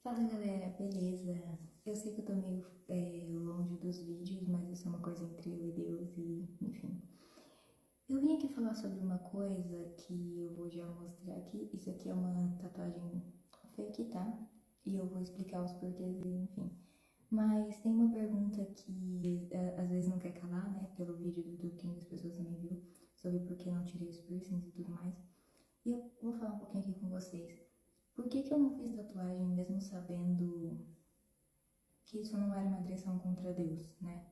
Fala galera, beleza? Eu sei que eu tô meio longe dos vídeos, mas isso é uma coisa entre eu e Deus e enfim. Eu vim aqui falar sobre uma coisa que eu vou já mostrar aqui. Isso aqui é uma tatuagem fake, tá? E eu vou explicar os porquês e enfim. Mas tem uma pergunta que às vezes não quer calar, né? Pelo vídeo do YouTube que muitas pessoas também viu, sobre por que não tirei os piercings e tudo mais. E eu vou falar um pouquinho aqui com vocês. Por que eu não fiz tatuagem mesmo sabendo que isso não era uma agressão contra Deus, né?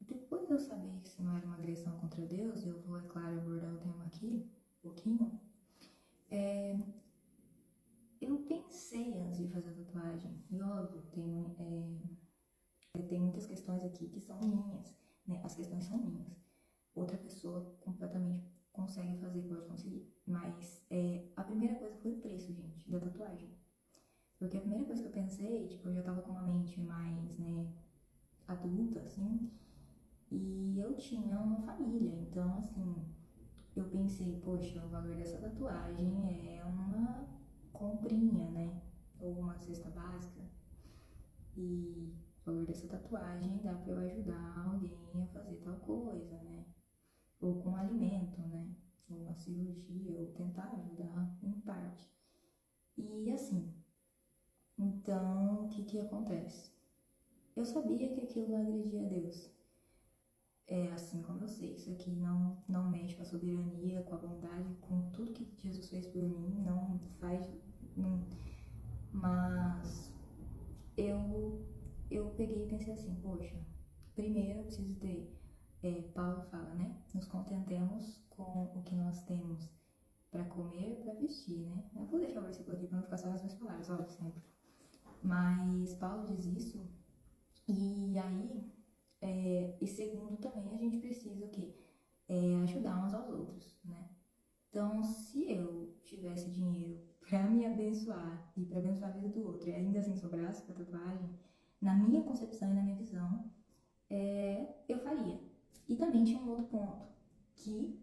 Depois de eu saber que isso não era uma agressão contra Deus, eu vou, é claro, abordar o tema aqui, um pouquinho. Eu pensei antes de fazer a tatuagem, e óbvio, tem muitas questões aqui que são minhas, né? As questões são minhas. Outra pessoa completamente consegue fazer, pode conseguir. Mas a primeira coisa foi o preço, gente, da tatuagem. Porque a primeira coisa que eu pensei, tipo, eu já tava com uma mente mais, né, adulta, assim, e eu tinha uma família, então, assim, eu pensei, poxa, o valor dessa tatuagem é uma comprinha, né, ou uma cesta básica, e o valor dessa tatuagem dá pra eu ajudar alguém a fazer tal coisa, né, ou com alimento, né, ou uma cirurgia, ou tentar ajudar em parte. E, assim, então, o que acontece? Eu sabia que aquilo não agredia a Deus. É assim como eu sei, isso aqui não mexe com a soberania, com a bondade, com tudo que Jesus fez por mim, não faz. Mas eu peguei e pensei assim, poxa, primeiro eu preciso ter. Paulo fala, né? Nos contentemos com o que nós temos para comer, para vestir, né? Eu vou deixar o versículo aqui para não ficar só nas minhas palavras, óbvio, sempre. Mas Paulo diz isso, e aí. E segundo, também a gente precisa o quê? Ajudar uns aos outros, né? Então, se eu tivesse dinheiro pra me abençoar e pra abençoar a vida do outro, e ainda assim sobrasse pra tatuagem, na minha concepção e na minha visão, eu faria. E também tinha um outro ponto, que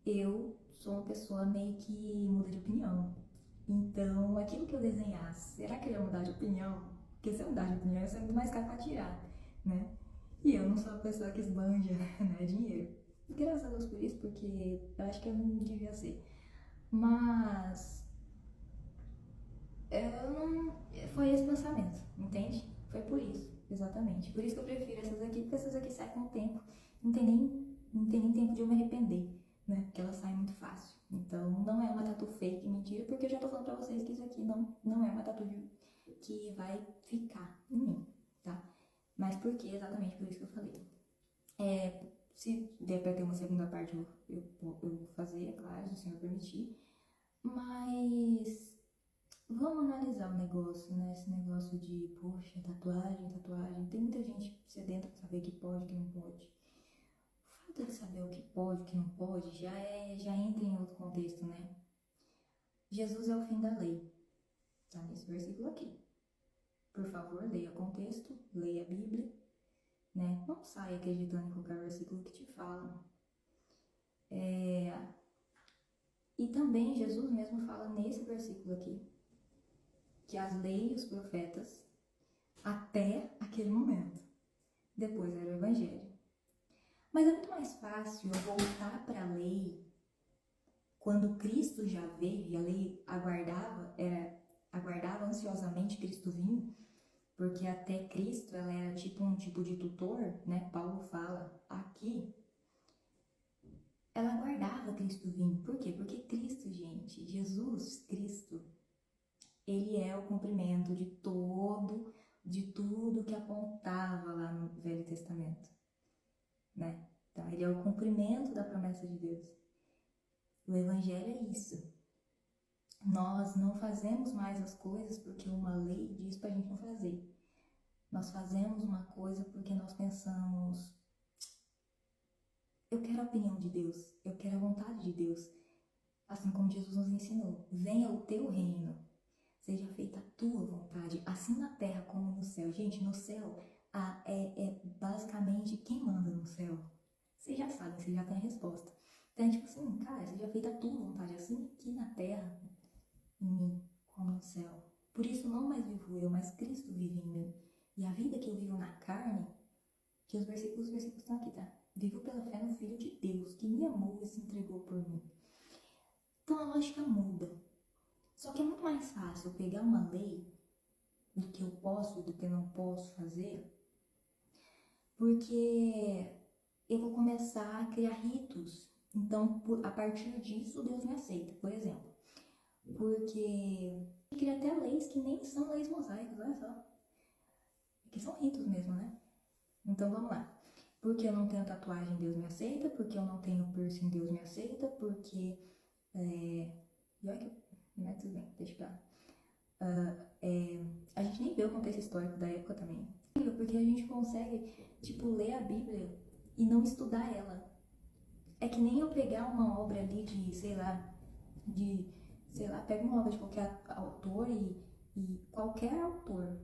eu sou uma pessoa meio que muda de opinião. Então, aquilo que eu desenhasse, será que eu ia mudar de opinião? Porque se eu mudar de opinião, isso é muito mais caro pra tirar, né? E eu não sou a pessoa que esbanja, né, dinheiro. Graças a Deus por isso, porque eu acho que eu não devia ser. Mas eu não. Foi esse pensamento, entende? Foi por isso, exatamente. Por isso que eu prefiro essas aqui, porque essas aqui saem com o tempo. Não tem nem tempo de eu me arrepender, né? Porque elas saem muito fácil. Então não é uma tatu fake, mentira, porque eu já tô falando pra vocês que isso aqui não é uma tatu que vai ficar em mim, tá? Mas por que? Exatamente por isso que eu falei. Se der pra ter uma segunda parte, eu vou fazer, é claro, se o senhor permitir. Mas vamos analisar o negócio, né? Esse negócio de, poxa, tatuagem, tatuagem. Tem muita gente sedenta pra saber o que pode e o que não pode. O fato de saber o que pode e o que não pode já entra em outro contexto, né? Jesus é o fim da lei. Tá nesse versículo aqui. Por favor, leia o contexto, leia a Bíblia, né? Não saia acreditando em qualquer versículo que te falam. E também Jesus mesmo fala nesse versículo aqui que as leis e os profetas até aquele momento. Depois era o Evangelho. Mas é muito mais fácil eu voltar para a lei quando Cristo já veio e a lei aguardava ansiosamente Cristo vir, porque até Cristo ela era tipo um tipo de tutor, né? Paulo fala aqui. Ela aguardava Cristo vir. Por quê? Porque Cristo, gente, Jesus Cristo, ele é o cumprimento de tudo que apontava lá no Velho Testamento, né? Então, ele é o cumprimento da promessa de Deus. O Evangelho é isso. Nós não fazemos mais as coisas porque uma lei diz pra gente não fazer. Nós fazemos uma coisa porque nós pensamos, eu quero a opinião de Deus, eu quero a vontade de Deus. Assim como Jesus nos ensinou, venha o teu reino. Seja feita a tua vontade, assim na terra como no céu. Gente, no céu é basicamente quem manda no céu. Vocês já sabem, vocês já têm a resposta. Então é tipo assim, cara, seja feita a tua vontade, assim aqui na terra, em mim, no céu. Por isso não mais vivo eu, mas Cristo vive em mim. E a vida que eu vivo na carne, que os versículos estão aqui, tá? Vivo pela fé no Filho de Deus, que me amou e se entregou por mim. Então a lógica muda. Só que é muito mais fácil pegar uma lei do que eu posso e do que eu não posso fazer, porque eu vou começar a criar ritos. Então, a partir disso, Deus me aceita, por exemplo. Porque eu cria até leis que nem são leis mosaicas, olha só. Que são ritos mesmo, né? Então, vamos lá. Porque eu não tenho tatuagem, Deus me aceita. Porque eu não tenho piercing, Deus me aceita. Porque... E olha que... Mas tudo bem, deixa pra lá. A gente nem vê o contexto histórico da época também. Porque a gente consegue, tipo, ler a Bíblia e não estudar ela. É que nem eu pegar uma obra ali de, sei lá, pega uma obra de qualquer autor e qualquer autor.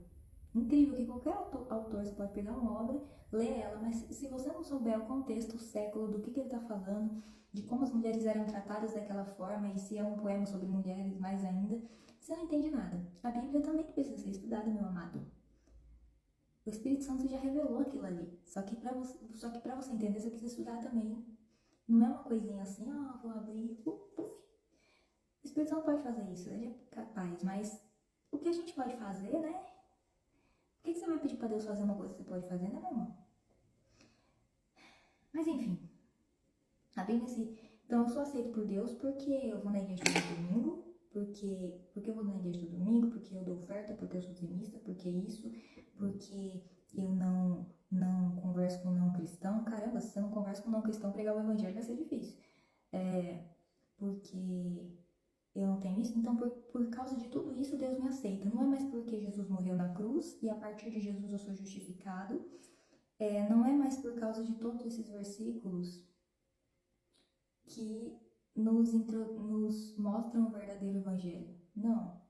Incrível que qualquer autor, você pode pegar uma obra, ler ela, mas se você não souber o contexto, o século, do que ele está falando, de como as mulheres eram tratadas daquela forma, e se é um poema sobre mulheres mais ainda, você não entende nada. A Bíblia também precisa ser estudada, meu amado. O Espírito Santo já revelou aquilo ali. Só que pra você entender, você precisa estudar também. Não é uma coisinha assim, vou abrir, puf. O Espírito Santo pode fazer isso, ele é capaz, mas o que a gente pode fazer, né? Por que você vai pedir pra Deus fazer uma coisa que você pode fazer, né, meu irmão? Mas enfim, a Bíblia se... Então eu sou aceito por Deus porque eu vou na igreja todo domingo, porque eu vou na igreja todo domingo, porque eu dou oferta, porque eu sou dizimista, porque isso, porque eu não converso com não cristão. Caramba, se você não conversa com não cristão, pregar o evangelho vai ser difícil. Porque eu não tenho isso, então por causa de tudo isso Deus me aceita. Não é mais porque Jesus morreu na cruz e a partir de Jesus eu sou justificado. Não é mais por causa de todos esses versículos que nos mostram o verdadeiro evangelho. Não.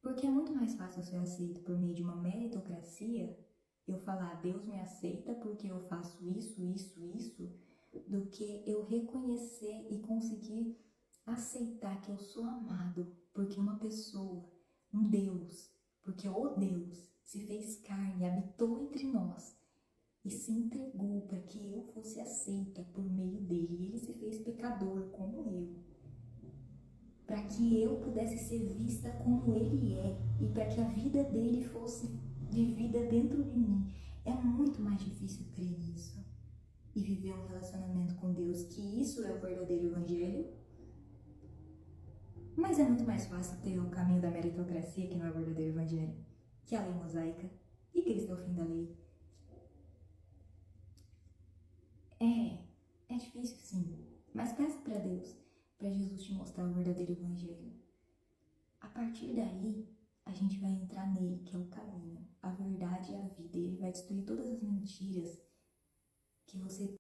Porque é muito mais fácil ser aceito por meio de uma meritocracia, eu falar Deus me aceita porque eu faço isso, do que eu reconhecer e conseguir aceitar que eu sou amado porque uma pessoa, um Deus, porque o Deus se fez carne, habitou entre nós e se entregou para que eu fosse aceita por meio dele. Ele se fez pecador como eu, para que eu pudesse ser vista como ele é e para que a vida dele fosse vivida dentro de mim. É muito mais difícil crer nisso e viver um relacionamento com Deus, que isso é o verdadeiro evangelho. Mas é muito mais fácil ter o caminho da meritocracia, que não é o verdadeiro evangelho, que é a lei mosaica, e Cristo é o fim da lei. É difícil sim, mas peça para Deus, para Jesus te mostrar o verdadeiro evangelho. A partir daí, a gente vai entrar nele, que é o caminho, a verdade e a vida. Ele vai destruir todas as mentiras que você